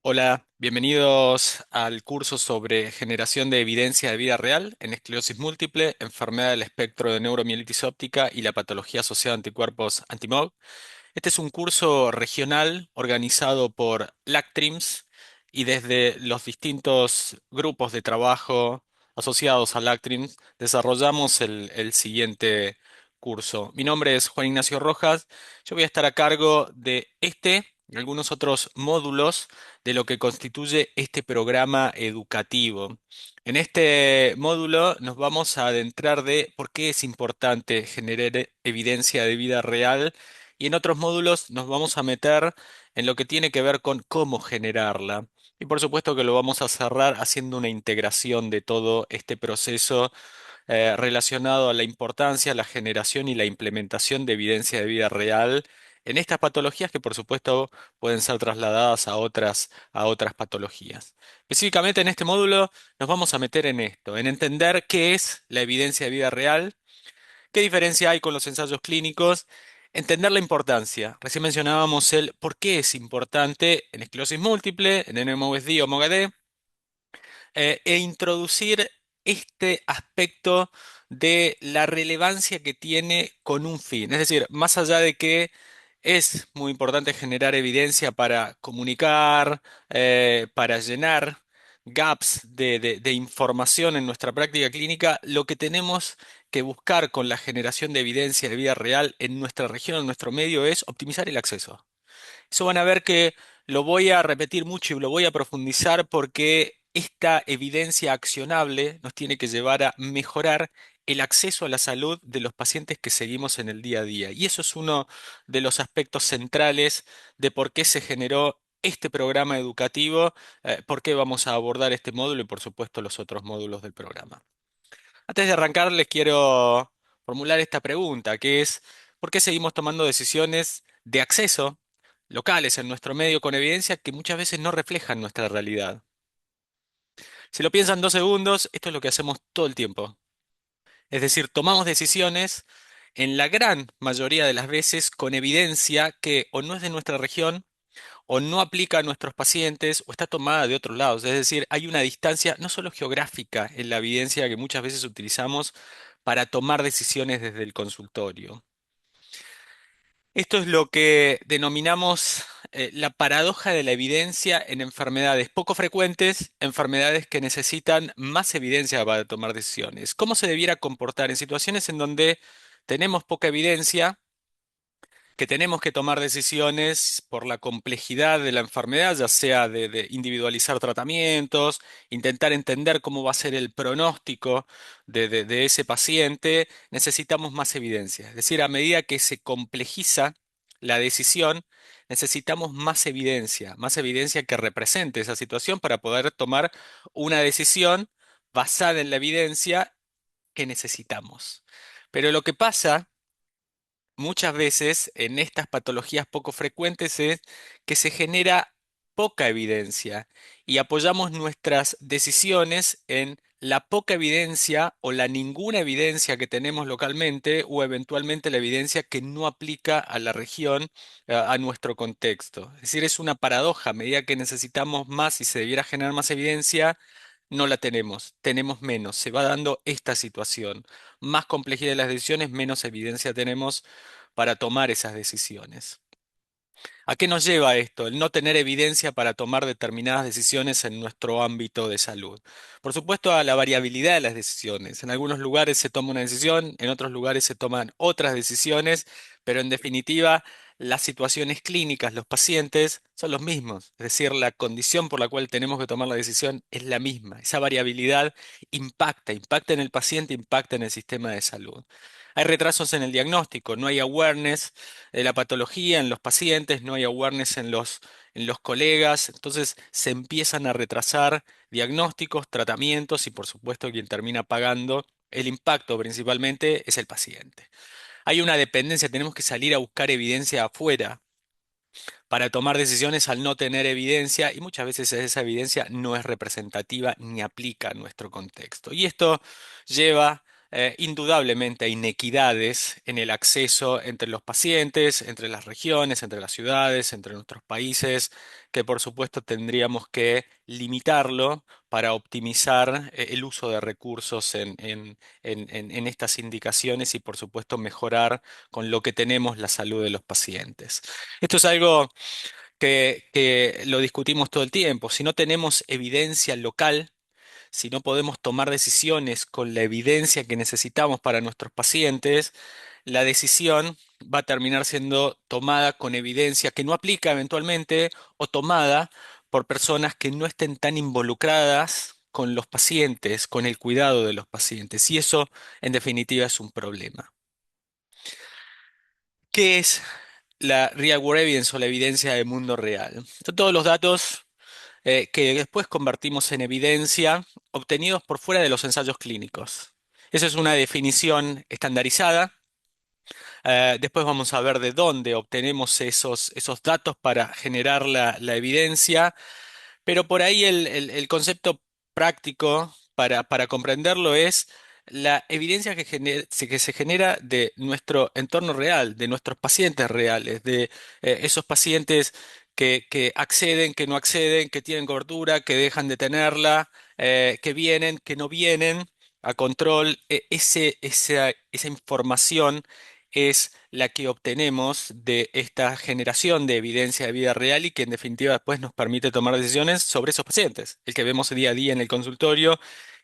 Hola, bienvenidos al curso sobre generación de evidencia de vida real en esclerosis múltiple, enfermedad del espectro de neuromielitis óptica y la patología asociada a anticuerpos anti-MOG. Este es un curso regional organizado por LACTRIMS y desde los distintos grupos de trabajo asociados a LACTRIMS desarrollamos el siguiente curso. Mi nombre es Juan Ignacio Rojas. Yo voy a estar a cargo de este y algunos otros módulos de lo que constituye este programa educativo. En este módulo nos vamos a adentrar de por qué es importante generar evidencia de vida real y en otros módulos nos vamos a meter en lo que tiene que ver con cómo generarla. Y por supuesto que lo vamos a cerrar haciendo una integración de todo este proceso relacionado a la importancia, la generación y la implementación de evidencia de vida real en estas patologías que por supuesto pueden ser trasladadas a otras patologías. Específicamente en este módulo nos vamos a meter en esto, en entender qué es la evidencia de vida real. ¿Qué diferencia hay con los ensayos clínicos? Entender la importancia. Recién mencionábamos el por qué es importante en esclerosis múltiple, en NMOSD o MOGAD, e introducir este aspecto de la relevancia que tiene con un fin. Es decir, más allá de que es muy importante generar evidencia para comunicar, para llenar gaps de información en nuestra práctica clínica, lo que tenemos que buscar con la generación de evidencia de vida real en nuestra región, en nuestro medio, es optimizar el acceso. Eso van a ver que lo voy a repetir mucho y lo voy a profundizar porque esta evidencia accionable nos tiene que llevar a mejorar el acceso a la salud de los pacientes que seguimos en el día a día. Y eso es uno de los aspectos centrales de por qué se generó este programa educativo, por qué vamos a abordar este módulo y por supuesto los otros módulos del programa. Antes de arrancar, les quiero formular esta pregunta, que es, ¿por qué seguimos tomando decisiones de acceso locales en nuestro medio con evidencia que muchas veces no reflejan nuestra realidad? Si lo piensan 2 segundos, esto es lo que hacemos todo el tiempo. Es decir, tomamos decisiones en la gran mayoría de las veces con evidencia que o no es de nuestra región, o no aplica a nuestros pacientes, o está tomada de otros lados. Es decir, hay una distancia no solo geográfica en la evidencia que muchas veces utilizamos para tomar decisiones desde el consultorio. Esto es lo que denominamos la paradoja de la evidencia en enfermedades poco frecuentes, enfermedades que necesitan más evidencia para tomar decisiones. ¿Cómo se debiera comportar en situaciones en donde tenemos poca evidencia, que tenemos que tomar decisiones por la complejidad de la enfermedad, ya sea de individualizar tratamientos, intentar entender cómo va a ser el pronóstico de ese paciente? Necesitamos más evidencia. Es decir, a medida que se complejiza la decisión, necesitamos más evidencia que represente esa situación para poder tomar una decisión basada en la evidencia que necesitamos. Pero lo que pasa muchas veces en estas patologías poco frecuentes es que se genera poca evidencia y apoyamos nuestras decisiones en la poca evidencia o la ninguna evidencia que tenemos localmente o eventualmente la evidencia que no aplica a la región, a nuestro contexto. Es decir, es una paradoja. A medida que necesitamos más y se debiera generar más evidencia, no la tenemos, tenemos menos. Se va dando esta situación. Más complejidad de las decisiones, menos evidencia tenemos para tomar esas decisiones. ¿A qué nos lleva esto? El no tener evidencia para tomar determinadas decisiones en nuestro ámbito de salud. Por supuesto, a la variabilidad de las decisiones. En algunos lugares se toma una decisión, en otros lugares se toman otras decisiones, pero en definitiva, las situaciones clínicas, los pacientes son los mismos. Es decir, la condición por la cual tenemos que tomar la decisión es la misma. Esa variabilidad impacta en el paciente, impacta en el sistema de salud. Hay retrasos en el diagnóstico, no hay awareness de la patología en los pacientes, no hay awareness en los colegas, entonces se empiezan a retrasar diagnósticos, tratamientos y por supuesto quien termina pagando el impacto principalmente es el paciente. Hay una dependencia, tenemos que salir a buscar evidencia afuera para tomar decisiones al no tener evidencia y muchas veces esa evidencia no es representativa ni aplica a nuestro contexto. Y esto lleva indudablemente hay inequidades en el acceso entre los pacientes, entre las regiones, entre las ciudades, entre nuestros países, que por supuesto tendríamos que limitarlo para optimizar el uso de recursos en estas indicaciones y por supuesto mejorar con lo que tenemos la salud de los pacientes. Esto es algo que lo discutimos todo el tiempo. Si no tenemos evidencia local, si no podemos tomar decisiones con la evidencia que necesitamos para nuestros pacientes, la decisión va a terminar siendo tomada con evidencia que no aplica eventualmente o tomada por personas que no estén tan involucradas con los pacientes, con el cuidado de los pacientes. Y eso, en definitiva, es un problema. ¿Qué es la real world evidence o la evidencia del mundo real? Son todos los datos que después convertimos en evidencia obtenidos por fuera de los ensayos clínicos. Esa es una definición estandarizada. Después vamos a ver de dónde obtenemos esos datos para generar la evidencia, pero por ahí el concepto práctico para comprenderlo es la evidencia que se genera de nuestro entorno real, de nuestros pacientes reales, de esos pacientes que acceden, que no acceden, que tienen cobertura, que dejan de tenerla, que vienen, que no vienen a control. Esa información es la que obtenemos de esta generación de evidencia de vida real y que en definitiva después nos permite tomar decisiones sobre esos pacientes, el que vemos día a día en el consultorio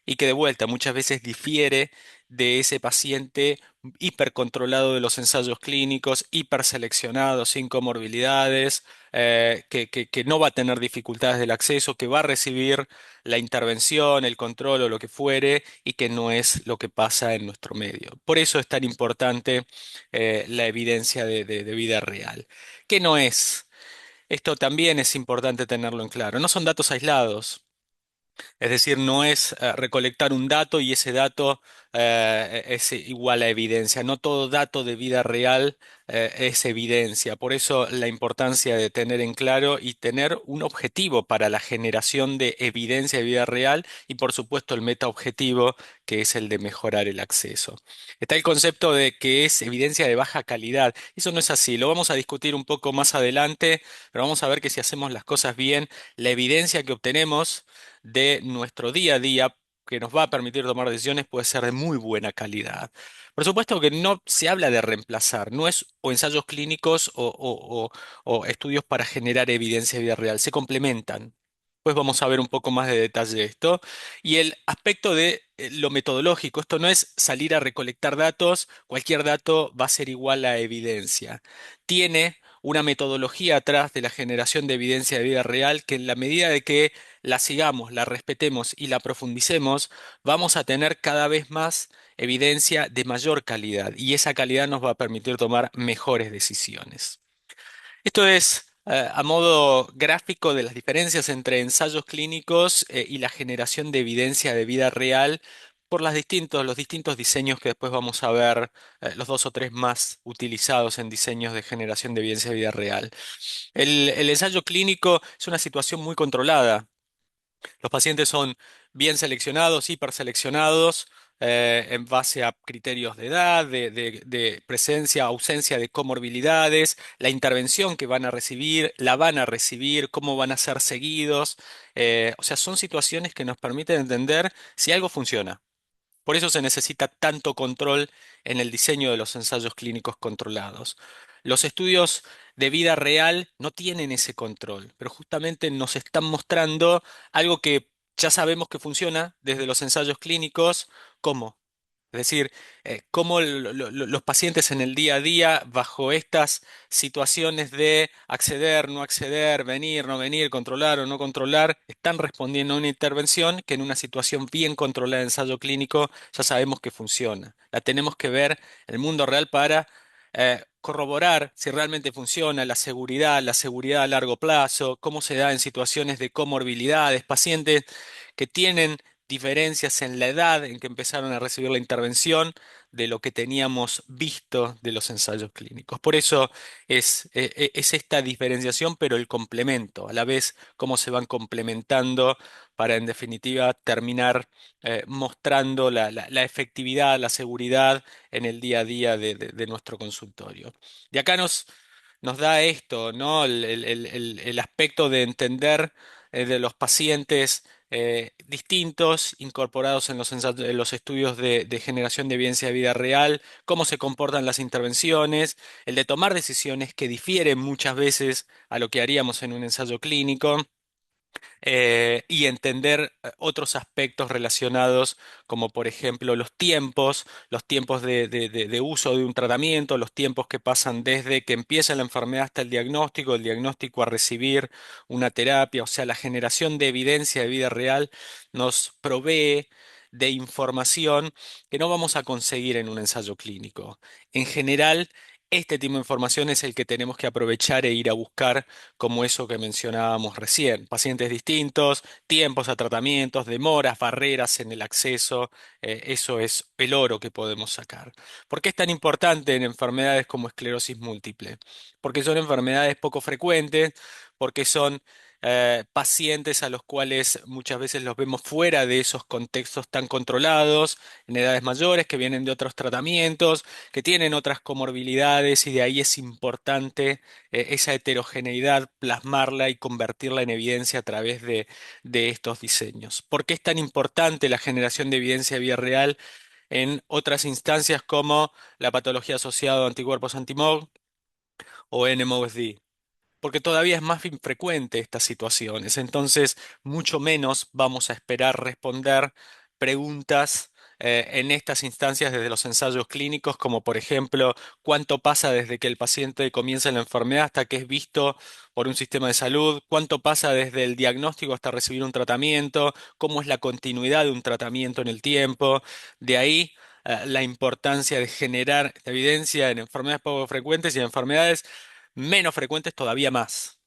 y que de vuelta muchas veces difiere de ese paciente hipercontrolado de los ensayos clínicos, hiperseleccionado, sin comorbilidades, que no va a tener dificultades del acceso, que va a recibir la intervención, el control o lo que fuere y que no es lo que pasa en nuestro medio. Por eso es tan importante la evidencia de vida real. ¿Qué no es? Esto también es importante tenerlo en claro. No son datos aislados. Es decir, no es recolectar un dato y ese dato es igual a evidencia. No todo dato de vida real es evidencia. Por eso la importancia de tener en claro y tener un objetivo para la generación de evidencia de vida real y por supuesto el metaobjetivo que es el de mejorar el acceso. Está el concepto de que es evidencia de baja calidad. Eso no es así. Lo vamos a discutir un poco más adelante, pero vamos a ver que si hacemos las cosas bien, la evidencia que obtenemos de nuestro día a día que nos va a permitir tomar decisiones puede ser de muy buena calidad. Por supuesto que no se habla de reemplazar, no es o ensayos clínicos o estudios para generar evidencia de vida real, se complementan. Pues vamos a ver un poco más de detalle esto. Y el aspecto de lo metodológico, esto no es salir a recolectar datos, cualquier dato va a ser igual a evidencia. Tiene una metodología atrás de la generación de evidencia de vida real que en la medida de que la sigamos, la respetemos y la profundicemos, vamos a tener cada vez más evidencia de mayor calidad y esa calidad nos va a permitir tomar mejores decisiones. Esto es a modo gráfico de las diferencias entre ensayos clínicos y la generación de evidencia de vida real por los distintos diseños que después vamos a ver, los dos o tres más utilizados en diseños de generación de evidencia de vida real. El ensayo clínico es una situación muy controlada. Los pacientes son bien seleccionados, hiperseleccionados, en base a criterios de edad, de presencia, ausencia de comorbilidades, la intervención que van a recibir, la van a recibir, cómo van a ser seguidos. O sea, son situaciones que nos permiten entender si algo funciona. Por eso se necesita tanto control en el diseño de los ensayos clínicos controlados. Los estudios de vida real no tienen ese control, pero justamente nos están mostrando algo que ya sabemos que funciona desde los ensayos clínicos, ¿cómo? Es decir, cómo los pacientes en el día a día, bajo estas situaciones de acceder, no acceder, venir, no venir, controlar o no controlar, están respondiendo a una intervención que en una situación bien controlada de ensayo clínico ya sabemos que funciona. La tenemos que ver en el mundo real para corroborar si realmente funciona, la seguridad a largo plazo, cómo se da en situaciones de comorbilidades, pacientes que tienen diferencias en la edad en que empezaron a recibir la intervención de lo que teníamos visto de los ensayos clínicos. Por eso es esta diferenciación, pero el complemento, a la vez cómo se van complementando para en definitiva terminar mostrando la efectividad, la seguridad en el día a día de nuestro consultorio. Y acá nos da esto, ¿no? El aspecto de entender de los pacientes distintos incorporados en en los estudios de generación de evidencia de vida real, cómo se comportan las intervenciones, el de tomar decisiones que difieren muchas veces a lo que haríamos en un ensayo clínico y entender otros aspectos relacionados, como por ejemplo los tiempos de uso de un tratamiento, los tiempos que pasan desde que empieza la enfermedad hasta el diagnóstico a recibir una terapia, o sea, la generación de evidencia de vida real nos provee de información que no vamos a conseguir en un ensayo clínico. En general, este tipo de información es el que tenemos que aprovechar e ir a buscar como eso que mencionábamos recién, pacientes distintos, tiempos a tratamientos, demoras, barreras en el acceso, eso es el oro que podemos sacar. ¿Por qué es tan importante en enfermedades como esclerosis múltiple? Porque son enfermedades poco frecuentes, porque son pacientes a los cuales muchas veces los vemos fuera de esos contextos tan controlados, en edades mayores, que vienen de otros tratamientos, que tienen otras comorbilidades y de ahí es importante esa heterogeneidad, plasmarla y convertirla en evidencia a través de estos diseños. ¿Por qué es tan importante la generación de evidencia de vida real en otras instancias como la patología asociada a anticuerpos anti-MOG o NMOSD? Porque todavía es más infrecuente estas situaciones, entonces mucho menos vamos a esperar responder preguntas en estas instancias desde los ensayos clínicos, como por ejemplo, cuánto pasa desde que el paciente comienza la enfermedad hasta que es visto por un sistema de salud, cuánto pasa desde el diagnóstico hasta recibir un tratamiento, cómo es la continuidad de un tratamiento en el tiempo. De ahí la importancia de generar evidencia en enfermedades poco frecuentes y en enfermedades menos frecuentes todavía más.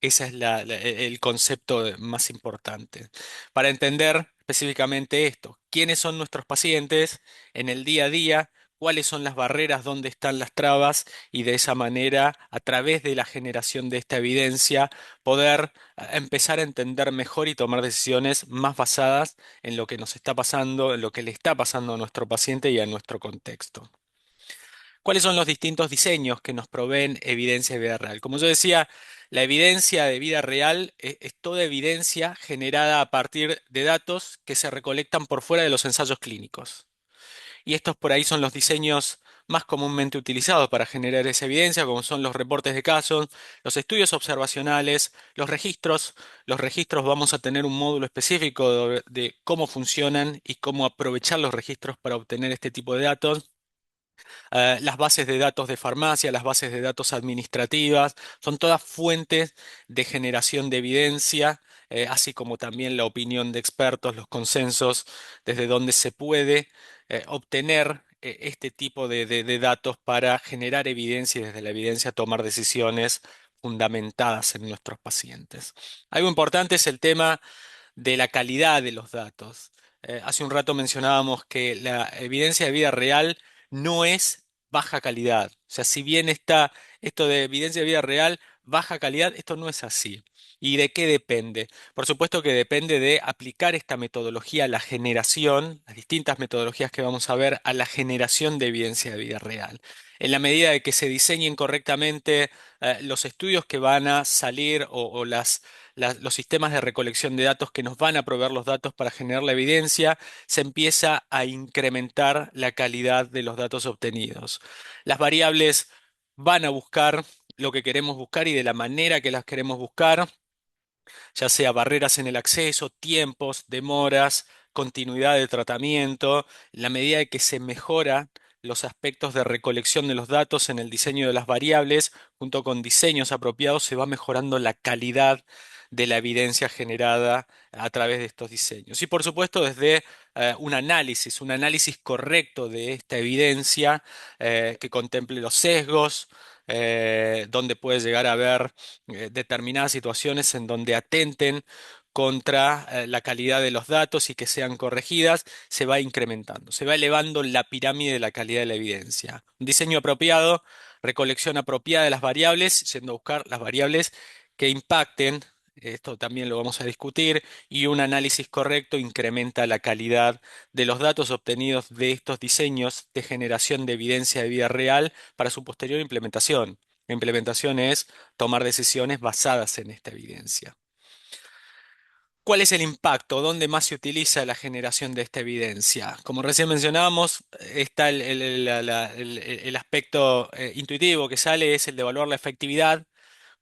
Ese es el concepto más importante. Para entender específicamente esto, quiénes son nuestros pacientes en el día a día, cuáles son las barreras, dónde están las trabas y de esa manera, a través de la generación de esta evidencia, poder empezar a entender mejor y tomar decisiones más basadas en lo que nos está pasando, en lo que le está pasando a nuestro paciente y a nuestro contexto. ¿Cuáles son los distintos diseños que nos proveen evidencia de vida real? Como yo decía, la evidencia de vida real es toda evidencia generada a partir de datos que se recolectan por fuera de los ensayos clínicos. Y estos por ahí son los diseños más comúnmente utilizados para generar esa evidencia, como son los reportes de casos, los estudios observacionales, los registros. Los registros vamos a tener un módulo específico de cómo funcionan y cómo aprovechar los registros para obtener este tipo de datos. Las bases de datos de farmacia, las bases de datos administrativas, son todas fuentes de generación de evidencia, así como también la opinión de expertos, los consensos, desde donde se puede obtener este tipo de datos para generar evidencia y desde la evidencia tomar decisiones fundamentadas en nuestros pacientes. Algo importante es el tema de la calidad de los datos. Hace un rato mencionábamos que la evidencia de vida real no es baja calidad. O sea, si bien está esto de evidencia de vida real, baja calidad, esto no es así. ¿Y de qué depende? Por supuesto que depende de aplicar esta metodología a la generación, las distintas metodologías que vamos a ver, a la generación de evidencia de vida real. En la medida de que se diseñen correctamente los estudios que van a salir o los sistemas de recolección de datos que nos van a proveer los datos para generar la evidencia, se empieza a incrementar la calidad de los datos obtenidos. Las variables van a buscar lo que queremos buscar y de la manera que las queremos buscar, ya sea barreras en el acceso, tiempos, demoras, continuidad de tratamiento, en la medida de que se mejora los aspectos de recolección de los datos en el diseño de las variables, junto con diseños apropiados, se va mejorando la calidad de la evidencia generada a través de estos diseños. Y por supuesto, desde un análisis correcto de esta evidencia que contemple los sesgos, donde puede llegar a haber determinadas situaciones en donde atenten contra la calidad de los datos y que sean corregidas, se va incrementando, se va elevando la pirámide de la calidad de la evidencia. Un diseño apropiado, recolección apropiada de las variables, yendo a buscar las variables que impacten, esto también lo vamos a discutir, y un análisis correcto incrementa la calidad de los datos obtenidos de estos diseños de generación de evidencia de vida real para su posterior implementación. La implementación es tomar decisiones basadas en esta evidencia. ¿Cuál es el impacto? ¿Dónde más se utiliza la generación de esta evidencia? Como recién mencionábamos, está el aspecto intuitivo que sale, es el de evaluar la efectividad,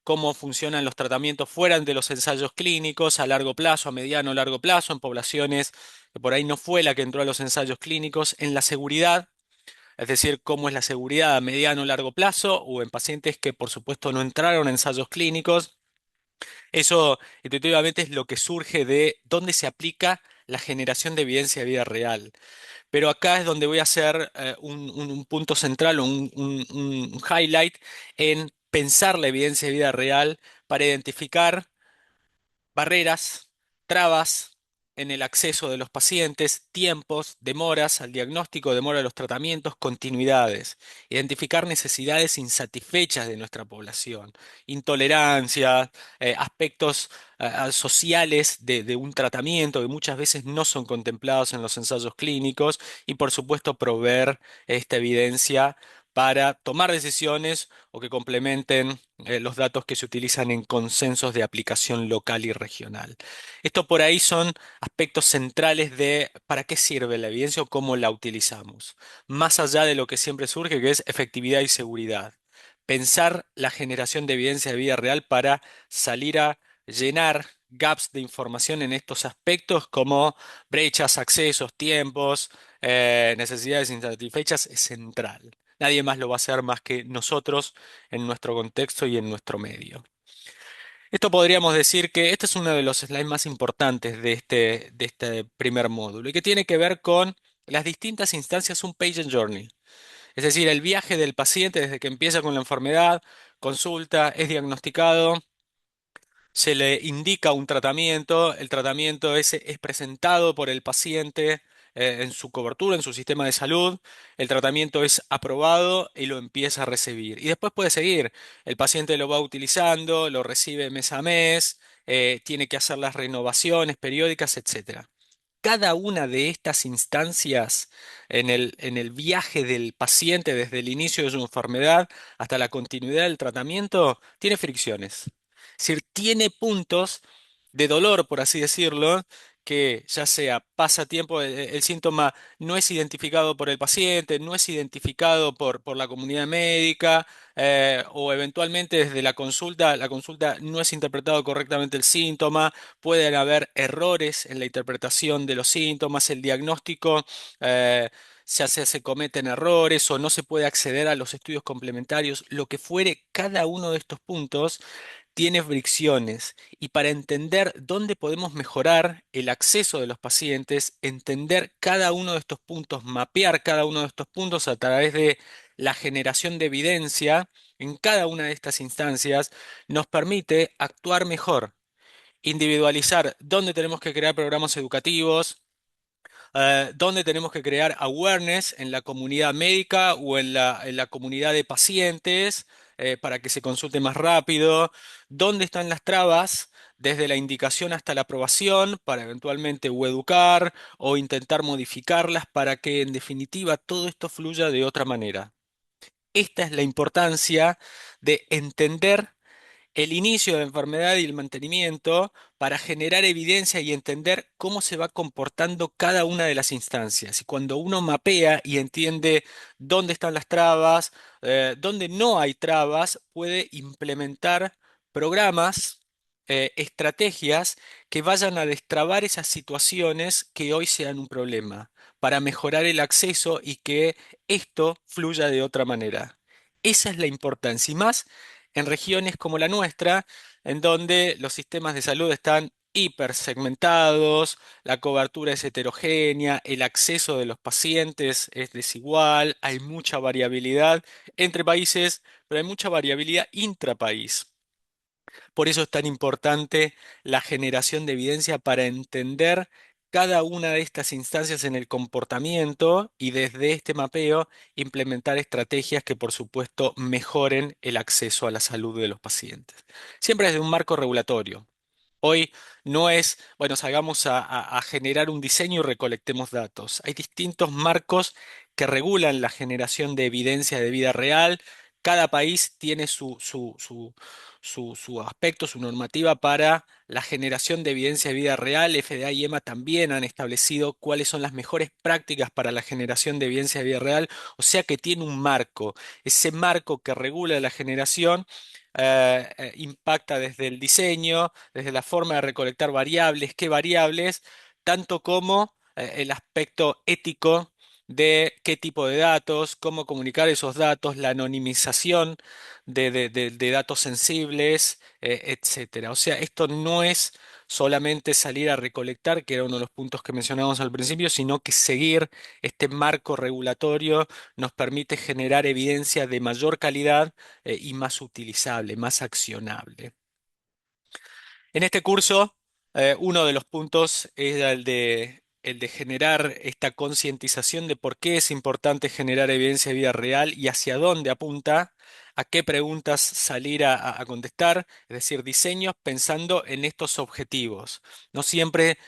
cómo funcionan los tratamientos fuera de los ensayos clínicos a largo plazo, a mediano o largo plazo, en poblaciones que por ahí no fue la que entró a los ensayos clínicos, en la seguridad, es decir, cómo es la seguridad a mediano o largo plazo, o en pacientes que por supuesto no entraron a ensayos clínicos. Eso intuitivamente es lo que surge de dónde se aplica la generación de evidencia de vida real. Pero acá es donde voy a hacer un punto central o un highlight en pensar la evidencia de vida real para identificar barreras, trabas en el acceso de los pacientes, tiempos, demoras al diagnóstico, demora a los tratamientos, continuidades. Identificar necesidades insatisfechas de nuestra población, intolerancia, aspectos sociales de un tratamiento que muchas veces no son contemplados en los ensayos clínicos y por supuesto proveer esta evidencia para tomar decisiones o que complementen los datos que se utilizan en consensos de aplicación local y regional. Esto por ahí son aspectos centrales de para qué sirve la evidencia o cómo la utilizamos, más allá de lo que siempre surge, que es efectividad y seguridad. Pensar la generación de evidencia de vida real para salir a llenar gaps de información en estos aspectos como brechas, accesos, tiempos, necesidades insatisfechas es central. Nadie más lo va a hacer más que nosotros en nuestro contexto y en nuestro medio. Esto podríamos decir que este es uno de los slides más importantes de este primer módulo y que tiene que ver con las distintas instancias, un patient journey. Es decir, el viaje del paciente desde que empieza con la enfermedad, consulta, es diagnosticado, se le indica un tratamiento, el tratamiento ese es presentado por el paciente en su cobertura, en su sistema de salud, el tratamiento es aprobado y lo empieza a recibir. Y después puede seguir, el paciente lo va utilizando, lo recibe mes a mes, tiene que hacer las renovaciones periódicas, etcétera. Cada una de estas instancias en el viaje del paciente desde el inicio de su enfermedad hasta la continuidad del tratamiento tiene fricciones. Es decir, tiene puntos de dolor, por así decirlo, que ya sea pasa tiempo, el síntoma no es identificado por el paciente, no es identificado por la comunidad médica, o eventualmente desde la consulta no es interpretado correctamente el síntoma, pueden haber errores en la interpretación de los síntomas, el diagnóstico. Se cometen errores o no se puede acceder a los estudios complementarios, lo que fuere, cada uno de estos puntos tiene fricciones y para entender dónde podemos mejorar el acceso de los pacientes, entender cada uno de estos puntos, mapear cada uno de estos puntos a través de la generación de evidencia en cada una de estas instancias, nos permite actuar mejor, individualizar dónde tenemos que crear programas educativos, dónde tenemos que crear awareness en la comunidad médica o en la comunidad de pacientes para que se consulte más rápido, dónde están las trabas desde la indicación hasta la aprobación para eventualmente o educar o intentar modificarlas para que en definitiva todo esto fluya de otra manera. Esta es la importancia de entender el inicio de la enfermedad y el mantenimiento para generar evidencia y entender cómo se va comportando cada una de las instancias. Y cuando uno mapea y entiende dónde están las trabas, dónde no hay trabas, puede implementar programas, estrategias que vayan a destrabar esas situaciones que hoy sean un problema, para mejorar el acceso y que esto fluya de otra manera. Esa es la importancia. Y más en regiones como la nuestra, en donde los sistemas de salud están hipersegmentados, la cobertura es heterogénea, el acceso de los pacientes es desigual, hay mucha variabilidad entre países, pero hay mucha variabilidad intrapaís. Por eso es tan importante la generación de evidencia para entender cada una de estas instancias en el comportamiento y desde este mapeo implementar estrategias que por supuesto mejoren el acceso a la salud de los pacientes. Siempre desde un marco regulatorio. Hoy no es, bueno, salgamos a generar un diseño y recolectemos datos. Hay distintos marcos que regulan la generación de evidencia de vida real. Cada país tiene su aspecto, su normativa para la generación de evidencia de vida real. FDA y EMA también han establecido cuáles son las mejores prácticas para la generación de evidencia de vida real. O sea que tiene un marco. Ese marco que regula la generación impacta desde el diseño, desde la forma de recolectar variables, qué variables, tanto como el aspecto ético de qué tipo de datos, cómo comunicar esos datos, la anonimización de datos sensibles, etcétera. O sea, esto no es solamente salir a recolectar, que era uno de los puntos que mencionábamos al principio, sino que seguir este marco regulatorio nos permite generar evidencia de mayor calidad y más utilizable, más accionable. En este curso, uno de los puntos era el de generar esta concientización de por qué es importante generar evidencia de vida real y hacia dónde apunta, a qué preguntas salir a contestar, es decir, diseños pensando en estos objetivos. No siempre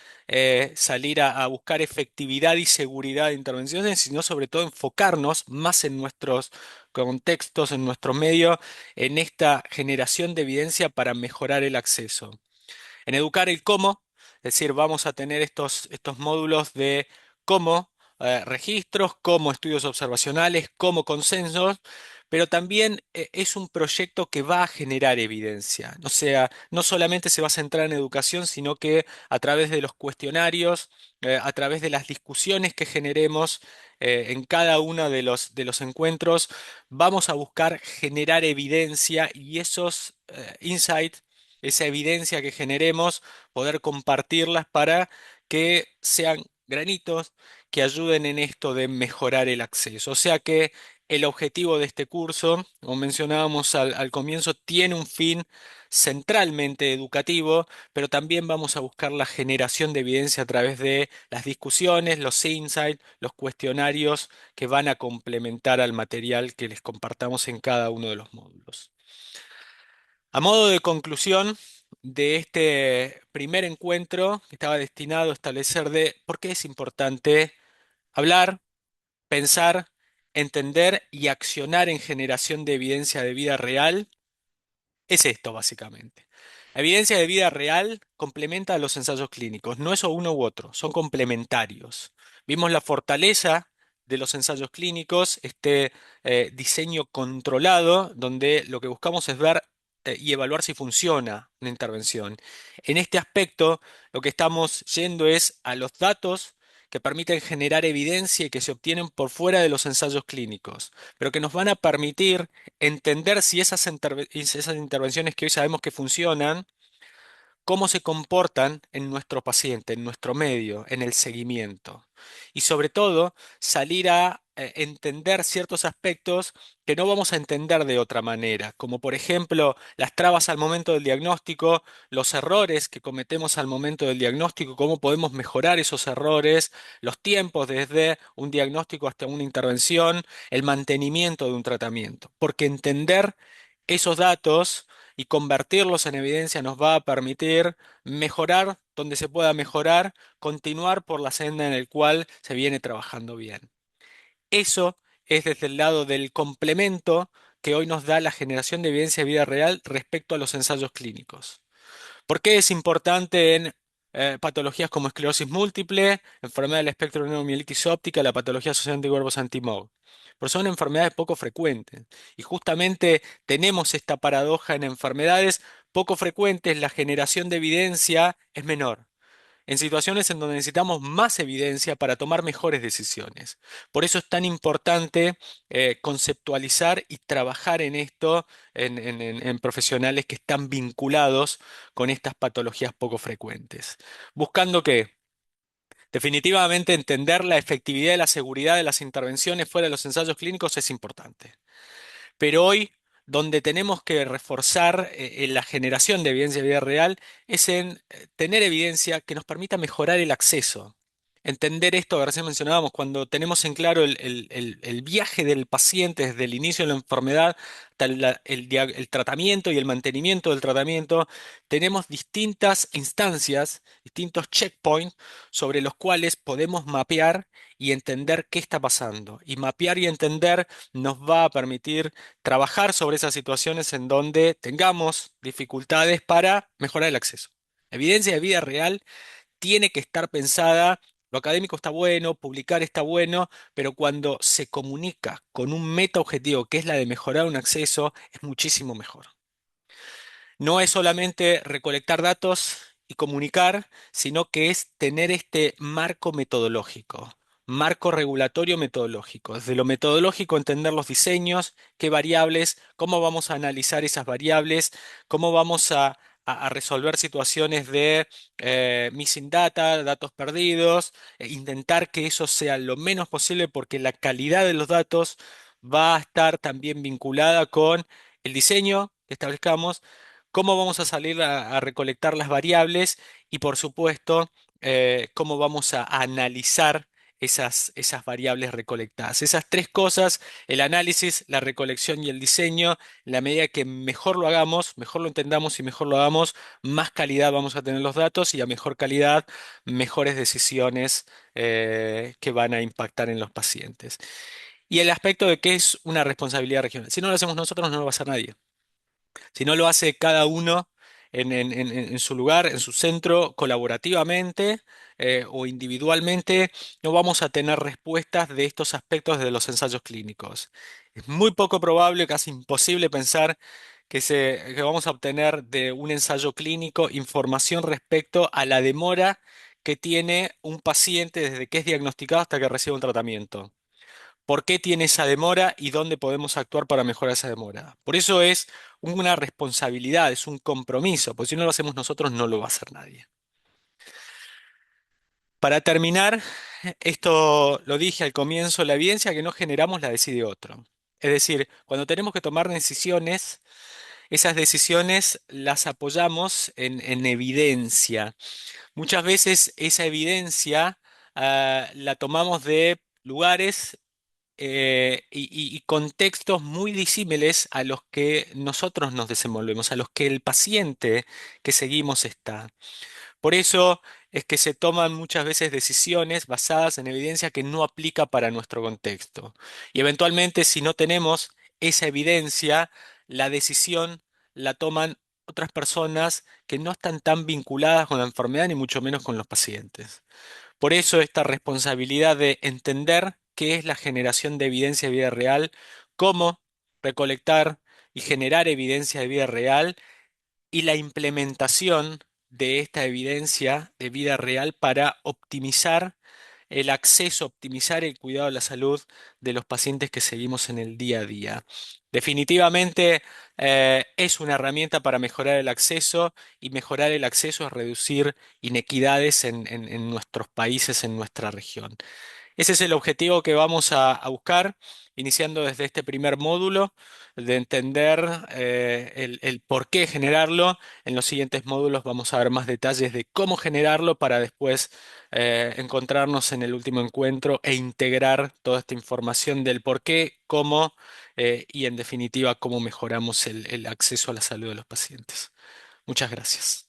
salir a buscar efectividad y seguridad de intervenciones, sino sobre todo enfocarnos más en nuestros contextos, en nuestro medio, en esta generación de evidencia para mejorar el acceso. En educar el cómo, es decir, vamos a tener estos módulos de cómo registros, cómo estudios observacionales, cómo consensos, pero también es un proyecto que va a generar evidencia. O sea, no solamente se va a centrar en educación, sino que a través de los cuestionarios, a través de las discusiones que generemos en cada uno de los encuentros, vamos a buscar generar evidencia y esos insights, esa evidencia que generemos, poder compartirlas para que sean granitos que ayuden en esto de mejorar el acceso. O sea que el objetivo de este curso, como mencionábamos al comienzo, tiene un fin centralmente educativo, pero también vamos a buscar la generación de evidencia a través de las discusiones, los insights, los cuestionarios que van a complementar al material que les compartamos en cada uno de los módulos. A modo de conclusión de este primer encuentro que estaba destinado a establecer de por qué es importante hablar, pensar, entender y accionar en generación de evidencia de vida real, es esto básicamente. La evidencia de vida real complementa a los ensayos clínicos, no es o uno u otro, son complementarios. Vimos la fortaleza de los ensayos clínicos, este diseño controlado, donde lo que buscamos es ver y evaluar si funciona una intervención. En este aspecto, lo que estamos yendo es a los datos que permiten generar evidencia y que se obtienen por fuera de los ensayos clínicos, pero que nos van a permitir entender si esas intervenciones que hoy sabemos que funcionan, cómo se comportan en nuestro paciente, en nuestro medio, en el seguimiento. Y sobre todo, salir a entender ciertos aspectos que no vamos a entender de otra manera, como por ejemplo las trabas al momento del diagnóstico, los errores que cometemos al momento del diagnóstico, cómo podemos mejorar esos errores, los tiempos desde un diagnóstico hasta una intervención, el mantenimiento de un tratamiento. Porque entender esos datos y convertirlos en evidencia nos va a permitir mejorar donde se pueda mejorar, continuar por la senda en la cual se viene trabajando bien. Eso es desde el lado del complemento que hoy nos da la generación de evidencia de vida real respecto a los ensayos clínicos. ¿Por qué es importante en patologías como esclerosis múltiple, enfermedad del espectro de neuromielitis óptica, la patología asociada a anticuerpos anti-MOG? Porque son enfermedades poco frecuentes. Y justamente tenemos esta paradoja en enfermedades poco frecuentes, la generación de evidencia es menor en situaciones en donde necesitamos más evidencia para tomar mejores decisiones. Por eso es tan importante conceptualizar y trabajar en esto en profesionales que están vinculados con estas patologías poco frecuentes. Buscando que definitivamente entender la efectividad y la seguridad de las intervenciones fuera de los ensayos clínicos es importante. Pero hoy donde tenemos que reforzar en la generación de evidencia de vida real es en tener evidencia que nos permita mejorar el acceso. Entender esto que recién mencionábamos, cuando tenemos en claro el viaje del paciente desde el inicio de la enfermedad hasta el tratamiento y el mantenimiento del tratamiento, tenemos distintas instancias, distintos checkpoints sobre los cuales podemos mapear y entender qué está pasando. Y mapear y entender nos va a permitir trabajar sobre esas situaciones en donde tengamos dificultades para mejorar el acceso. La evidencia de vida real tiene que estar pensada, lo académico está bueno, publicar está bueno, pero cuando se comunica con un meta objetivo que es la de mejorar un acceso, es muchísimo mejor. No es solamente recolectar datos y comunicar, sino que es tener este marco metodológico, marco regulatorio metodológico. Desde lo metodológico entender los diseños, qué variables, cómo vamos a analizar esas variables, cómo vamos a resolver situaciones de missing data, datos perdidos, e intentar que eso sea lo menos posible porque la calidad de los datos va a estar también vinculada con el diseño que establezcamos, cómo vamos a salir a recolectar las variables y, por supuesto, cómo vamos a analizar esas variables recolectadas. Esas tres cosas, el análisis, la recolección y el diseño, en la medida que mejor lo hagamos, mejor lo entendamos y mejor lo hagamos, más calidad vamos a tener los datos y a mejor calidad, mejores decisiones que van a impactar en los pacientes. Y el aspecto de que es una responsabilidad regional. Si no lo hacemos nosotros, no lo va a hacer nadie. Si no lo hace cada uno en su lugar, en su centro, colaborativamente o individualmente, no vamos a tener respuestas de estos aspectos de los ensayos clínicos. Es muy poco probable, casi imposible pensar que vamos a obtener de un ensayo clínico información respecto a la demora que tiene un paciente desde que es diagnosticado hasta que recibe un tratamiento. ¿Por qué tiene esa demora y dónde podemos actuar para mejorar esa demora? Por eso es una responsabilidad, es un compromiso, porque si no lo hacemos nosotros, no lo va a hacer nadie. Para terminar, esto lo dije al comienzo, la evidencia que no generamos la decide otro. Es decir, cuando tenemos que tomar decisiones, esas decisiones las apoyamos en evidencia. Muchas veces esa evidencia la tomamos de lugares y contextos muy disímiles a los que nosotros nos desenvolvemos, a los que el paciente que seguimos está. Por eso es que se toman muchas veces decisiones basadas en evidencia que no aplica para nuestro contexto. Y eventualmente, si no tenemos esa evidencia, la decisión la toman otras personas que no están tan vinculadas con la enfermedad ni mucho menos con los pacientes. Por eso esta responsabilidad de entender qué es la generación de evidencia de vida real, cómo recolectar y generar evidencia de vida real y la implementación de esta evidencia de vida real para optimizar el acceso, optimizar el cuidado de la salud de los pacientes que seguimos en el día a día. Definitivamente es una herramienta para mejorar el acceso y mejorar el acceso es reducir inequidades en nuestros países, en nuestra región. Ese es el objetivo que vamos a buscar, iniciando desde este primer módulo, de entender el por qué generarlo. En los siguientes módulos vamos a ver más detalles de cómo generarlo para después encontrarnos en el último encuentro e integrar toda esta información del por qué, cómo y en definitiva cómo mejoramos el acceso a la salud de los pacientes. Muchas gracias.